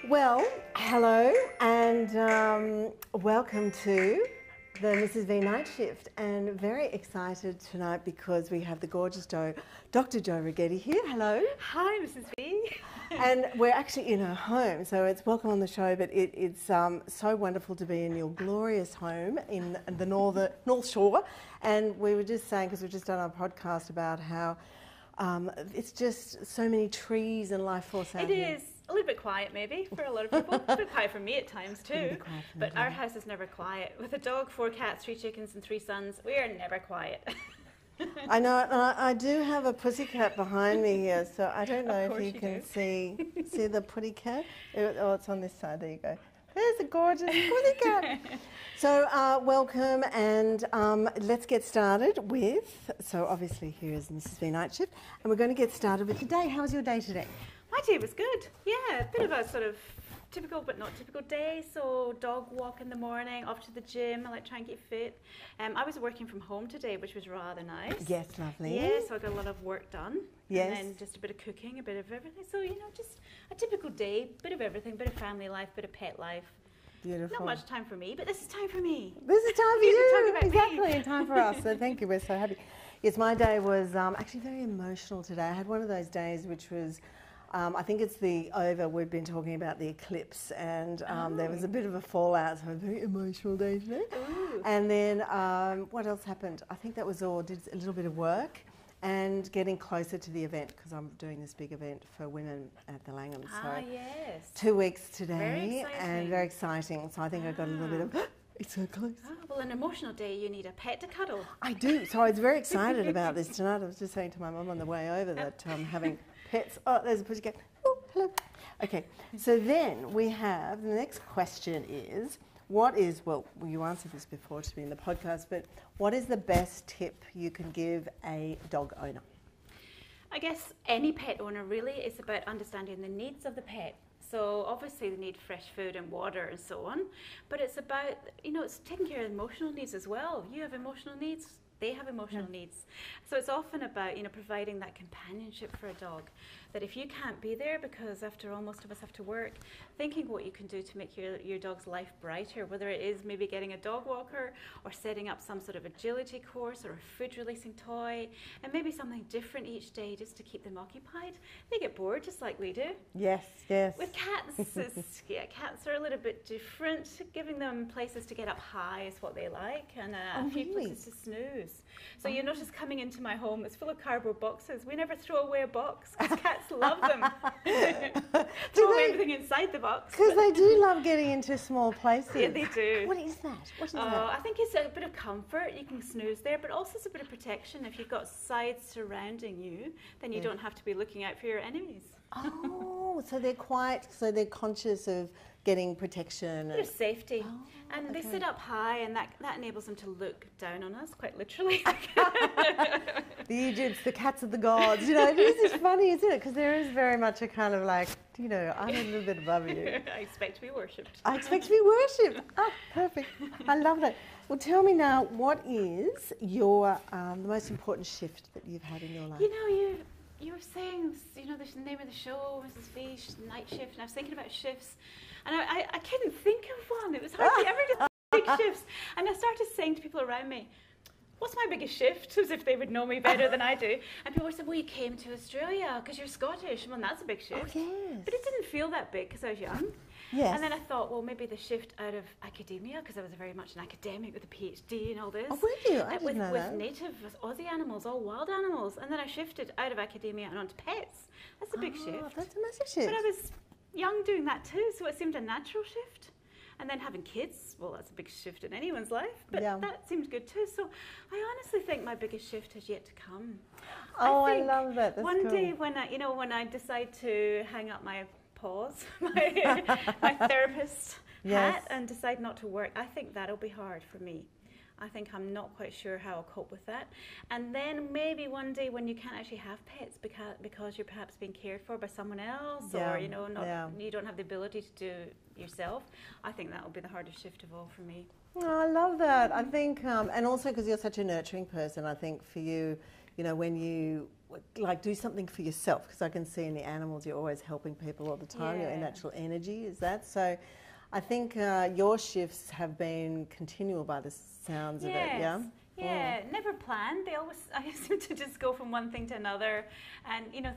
Well, hello and welcome to the Mrs. V Night Shift, and very excited tonight because we have the gorgeous Dr. Jo Righetti here. Hello. Hi, Mrs. V. And we're actually in her home, so it's welcome on the show, but it's so wonderful to be in your glorious home in the North Shore. And we were just saying, because we've just done our podcast about how it's just so many trees and life force out here. It is. A little bit quiet maybe for a lot of people. A bit quiet for me at times too. But our house is never quiet. With a dog, 4 cats, 3 chickens and 3 sons, we are never quiet. I know, and I do have a pussycat behind me here, so I don't know if you can see the pussycat. Oh, it's on this side. There you go. There's a gorgeous pussycat. So welcome, and let's get started with, so obviously here is Mrs. V Night Shift, and we're going to get started with your day. How was your day today? My day was good. Yeah, a bit of a sort of typical but not typical day. So dog walk in the morning, off to the gym. I like try and get fit. I was working from home today, which was rather nice. Yes, lovely. Yeah, so I got a lot of work done. Yes. And then just a bit of cooking, a bit of everything. So, you know, just a typical day, bit of everything, bit of family life, bit of pet life. Beautiful. Not much time for me, but this is time for me. This is time for you. Exactly, and time for us. So thank you. We're so happy. Yes, my day was actually very emotional today. I had one of those days which was, I think it's we've been talking about the eclipse, and there was a bit of a fallout, so a very emotional day today. Ooh. And then what else happened? I think that was all. Did a little bit of work and getting closer to the event, because I'm doing this big event for women at the Langham. So Yes. 2 weeks today, Very exciting. and very exciting. So I think I got a little bit of, it's so close. Well, an emotional day, you need a pet to cuddle. I do. So I was very excited about this tonight. I was just saying to my mum on the way over that having pets. Oh, there's a pussycat. Oh, hello. Okay. So then we have, the next question is, well, you answered this before to me in the podcast, but what is the best tip you can give a dog owner? I guess any pet owner really is about understanding the needs of the pet. So obviously they need fresh food and water and so on, but it's about, it's taking care of emotional needs as well. You have emotional needs, they have emotional needs. So it's often about, providing that companionship for a dog. That if you can't be there, because after all, most of us have to work, thinking what you can do to make your dog's life brighter, whether it is maybe getting a dog walker or setting up some sort of agility course or a food releasing toy, and maybe something different each day just to keep them occupied. They get bored just like we do. Yes, yes. With cats, cats are a little bit different. Giving them places to get up high is what they like, and a few places to snooze. So you notice coming into my home, it's full of cardboard boxes. We never throw away a box because cats love them. Throw away everything inside the box. Because they do love getting into small places. Yeah, they do. What is that? What is that? I think it's a bit of comfort. You can snooze there, but also it's a bit of protection. If you've got sides surrounding you, then you don't have to be looking out for your enemies. Oh, so they're they're conscious of getting protection. There's safety. And they sit up high, and that enables them to look down on us, quite literally. The Egypts, the cats of the gods, it is just funny, isn't it? Because there is very much a kind of like, I'm a little bit above you. I expect to be worshipped. I expect to be worshipped. Ah, perfect. I love that. Well, tell me now, what is your the most important shift that you've had in your life? You were saying, the name of the show, Mrs. V, Night Shift, and I was thinking about shifts, and I couldn't think of one. It was hardly ever to big shifts. And I started saying to people around me, what's my biggest shift? As if they would know me better than I do. And people said, well, you came to Australia because you're Scottish. Well, that's a big shift. Oh, yes. But it didn't feel that big because I was young. Yes. And then I thought, well, maybe the shift out of academia, because I was very much an academic with a PhD and all this. Oh, were you? I didn't know with that. native Aussie animals, all wild animals. And then I shifted out of academia and onto pets. That's a big shift. That's a massive shift. But I was young doing that too, so it seemed a natural shift. And then having kids, well, that's a big shift in anyone's life, but that seemed good too. So I honestly think my biggest shift has yet to come. Oh, I love that. That's one cool. day when I decide to hang up my paws, my therapist hat, and decide not to work, I think that'll be hard for me. I think I'm not quite sure how I'll cope with that. And then maybe one day when you can't actually have pets because you're perhaps being cared for by someone else, or you don't have the ability to do yourself, I think that'll be the hardest shift of all for me. Oh, I love that. I think, and also because you're such a nurturing person, I think for you, when you like do something for yourself, because I can see in the animals you're always helping people all the time. Your natural energy is that. So I think your shifts have been continual by the sounds of it. Yeah. Yeah, never planned. I seem to just go from one thing to another, and you know,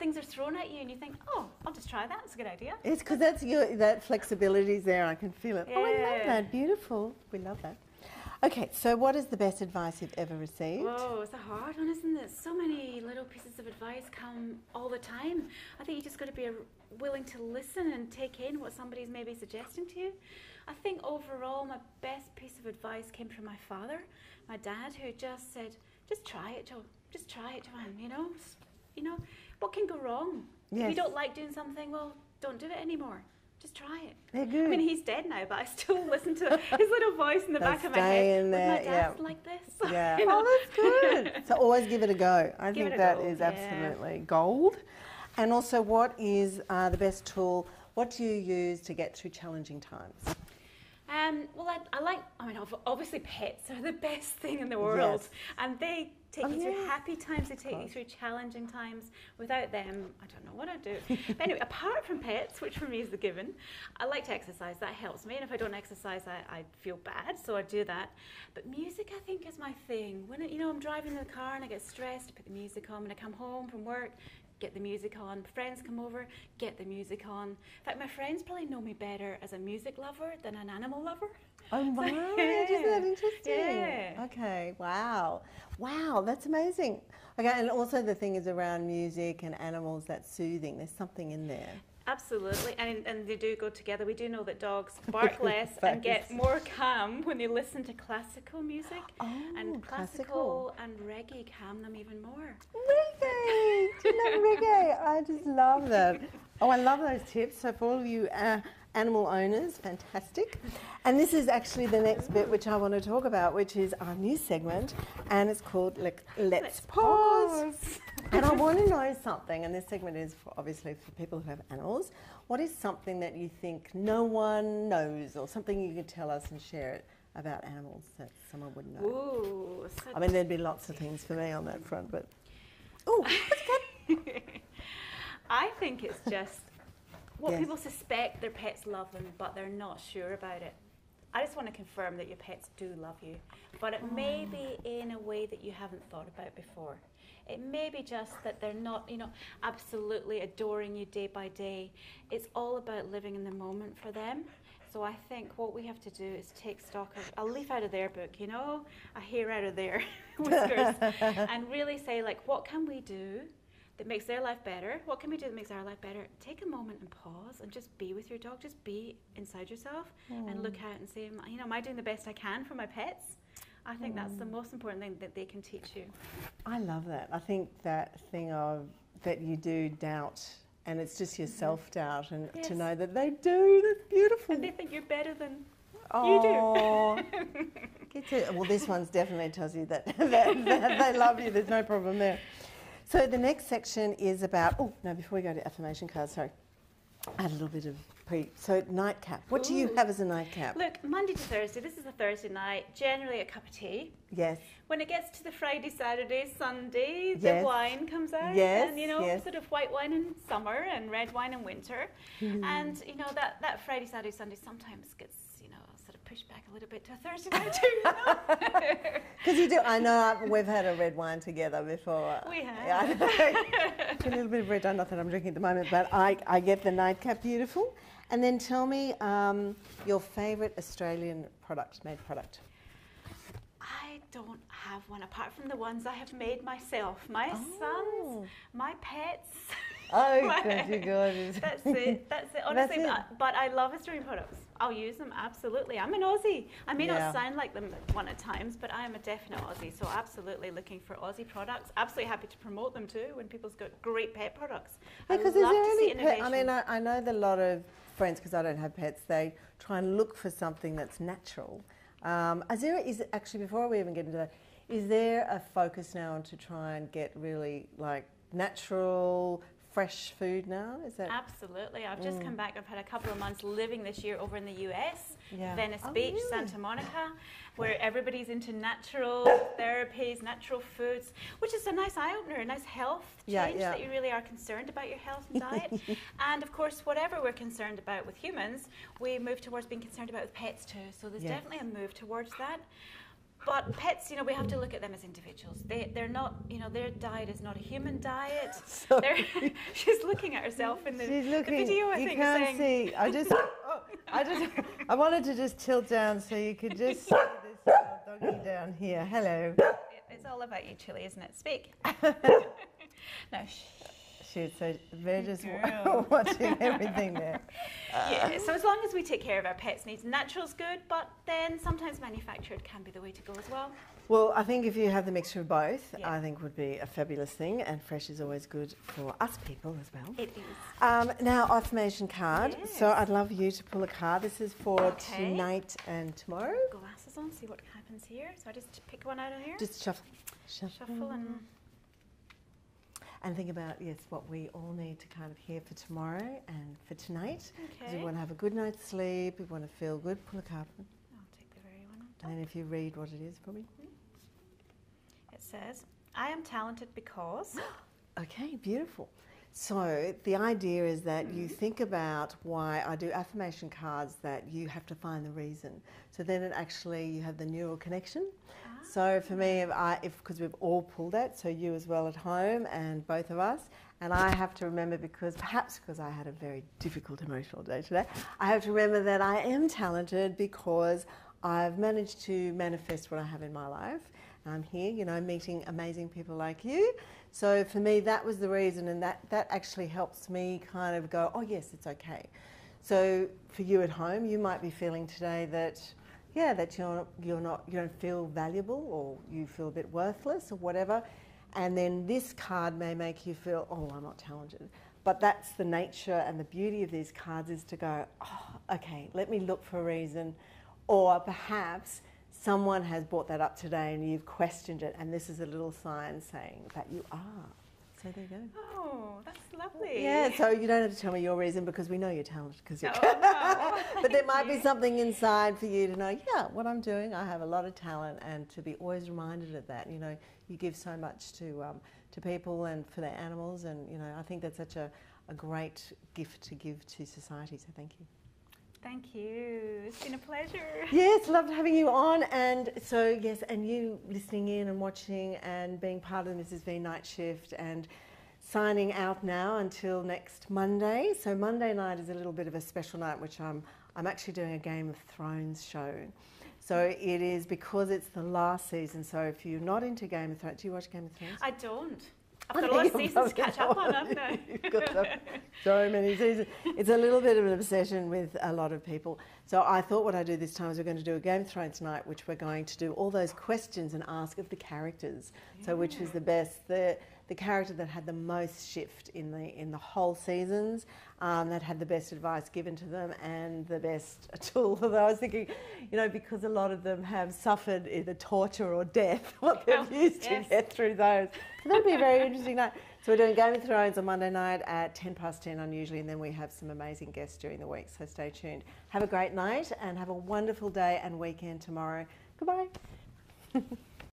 things are thrown at you, and you think, oh, I'll just try that. It's a good idea. It's because that flexibility is there. I can feel it. Yeah. Oh, I love that. Beautiful. We love that. Okay, so what is the best advice you've ever received? Oh, it's a hard one, isn't it? So many little pieces of advice come all the time. I think you just got to be willing to listen and take in what somebody's maybe suggesting to you. I think overall my best piece of advice came from my father, my dad, who just said, just try it, Jo. Just try it, Joanne, you know, what can go wrong? Yes. If you don't like doing something, well, don't do it anymore. Just try it. They're good. I mean, he's dead now, but I still listen to his little voice in the back of my head. Would my dad like this? Yeah. You know? Oh, that's good. So always give it a go. I think that is absolutely gold. And also, what is the best tool? What do you use to get through challenging times? Well, I mean, obviously pets are the best thing in the world. Yes. And they take you through happy times, they take you through challenging times. Without them, I don't know what I'd do. But anyway, apart from pets, which for me is the given, I like to exercise. That helps me. And if I don't exercise, I feel bad, so I do that. But music, I think, is my thing. When I'm driving in the car and I get stressed, I put the music on. When I come home from work, get the music on. Friends come over, get the music on. In fact, my friends probably know me better as a music lover than an animal lover. Oh, wow. Isn't that interesting? Yeah. Okay, wow. Wow, that's amazing. Okay, and also the thing is around music and animals, that's soothing. There's something in there. Absolutely, and they do go together. We do know that dogs bark less and get more calm when they listen to classical music. Oh, and classical and reggae calm them even more. Reggae! Do you love reggae? I just love that. Oh, I love those tips. So for all of you animal owners, fantastic. And this is actually the next bit which I want to talk about, which is our new segment, and it's called Let's Pause. And I want to know something, and this segment is obviously for people who have animals. What is something that you think no one knows, or something you could tell us and share it about animals that someone wouldn't know? Ooh, I mean, there'd be lots of things for me on that front, but... Oh, what's that? I think it's just what people suspect their pets love them, but they're not sure about it. I just want to confirm that your pets do love you, but it may be in a way that you haven't thought about before. It may be just that they're not, absolutely adoring you day by day. It's all about living in the moment for them. So I think what we have to do is take stock of, I'll leaf out of their book, a hair out of their whiskers, and really say, what can we do that makes their life better? What can we do that makes our life better? Take a moment and pause and just be with your dog. Just be inside yourself and look out and say, am I doing the best I can for my pets? I think that's the most important thing that they can teach you. I love that. I think that thing of that you do doubt, and it's just your self-doubt, and to know that they do, that's beautiful. And they think you're better than you do. Well, this one's definitely tells you that they love you. There's no problem there. So the next section is about, before we go to affirmation cards, sorry. I had a little bit of so nightcap. What do you have as a nightcap? Look, Monday to Thursday, this is a Thursday night, generally a cup of tea. Yes. When it gets to the Friday, Saturday, Sunday, the wine comes out. Yes. And, sort of white wine in summer and red wine in winter. And, that Friday, Saturday, Sunday sometimes gets, sort of pushed back a little bit to a Thursday night too, Because you do. I know we've had a red wine together before. We have. Yeah, a little bit of red wine, not that I'm drinking at the moment, but I get the nightcap beautiful. And then tell me your favourite Australian made product. I don't have one, apart from the ones I have made myself. My sons, my pets. Oh, good. That's it. Honestly, but I love Australian products. I'll use them, absolutely. I'm an Aussie. I may not sound like them one at times, but I am a definite Aussie. So absolutely looking for Aussie products. Absolutely happy to promote them too when people's got great pet products. Because I love to see innovation. I know that a lot of friends, because I don't have pets, they try and look for something that's natural. Actually, before we even get into that, is there a focus now on to try and get really natural, fresh food now? Is that Absolutely. I've just come back. I've had a couple of months living this year over in the US, Yeah. Venice Oh, Beach, really? Santa Monica, where everybody's into natural therapies, natural foods, which is a nice eye-opener, a nice health change that you really are concerned about your health and diet. And of course, whatever we're concerned about with humans, we move towards being concerned about with pets too. So there's definitely a move towards that. But pets, you know, we have to look at them as individuals. They're not, you know, their diet is not a human diet. She's looking at herself in the video, I think. You can't see. I wanted to just tilt down so you could just see this little doggy down here. Hello. It's all about you, Chili, isn't it? Speak. No, Shoot, so they're just watching everything there. Yeah, so as long as we take care of our pets' needs, natural's good, but then sometimes manufactured can be the way to go as well. Well, I think if you have the mixture of both, I think would be a fabulous thing, and fresh is always good for us people as well. It is. Now, affirmation card. Yes. So I'd love you to pull a card. This is for tonight and tomorrow. Glasses on, see what happens here. So I just pick one out of here. Just shuffle. Shuffle And think about, what we all need to kind of hear for tomorrow and for tonight. Because we want to have a good night's sleep, we want to feel good. Pull a card. I'll take the very one on top. And then if you read what it is for me. It says, I am talented because... Okay, beautiful. So the idea is that you think about why I do affirmation cards, that you have to find the reason. So then it actually, you have the neural connection. So for me, because we've all pulled that, so you as well at home and both of us, and I have to remember, perhaps because I had a very difficult emotional day today, I have to remember that I am talented because I've managed to manifest what I have in my life. And I'm here, you know, meeting amazing people like you. So for me, that was the reason, and that actually helps me kind of go, oh yes, it's okay. So for you at home, you might be feeling today that you don't feel valuable, or you feel a bit worthless or whatever, and then this card may make you feel, oh, I'm not talented. But that's the nature and the beauty of these cards, is to go, oh, okay, let me look for a reason, or perhaps someone has brought that up today and you've questioned it, and this is a little sign saying that you are. So there you go. Oh, that's lovely. Yeah, so you don't have to tell me your reason, because we know you're talented. No. But there might be something inside for you to know, what I'm doing, I have a lot of talent, and to be always reminded of that. You know, you give so much to people and for their animals, and, you know, I think that's such a great gift to give to society, so thank you. Thank you. It's been a pleasure. Yes, loved having you on. And so, yes, and you listening in and watching and being part of the Mrs. V Night Shift, and signing out now until next Monday. So Monday night is a little bit of a special night, which I'm actually doing a Game of Thrones show. So it is because it's the last season. So if you're not into Game of Thrones, do you watch Game of Thrones? I don't. I've got a lot of seasons to catch up on, haven't I? You've got so many seasons. It's a little bit of an obsession with a lot of people. So I thought what I'd do this time is we're going to do a Game of Thrones night, which we're going to do all those questions and ask of the characters. So which is the best, the character that had the most shift in the whole seasons, that had the best advice given to them and the best tool. Although I was thinking, you know, because a lot of them have suffered either torture or death, what they've used to get through those. So that'd be a very interesting night. So we're doing Game of Thrones on Monday night at 10:10 unusually, and then we have some amazing guests during the week, so stay tuned. Have a great night and have a wonderful day and weekend tomorrow. Goodbye.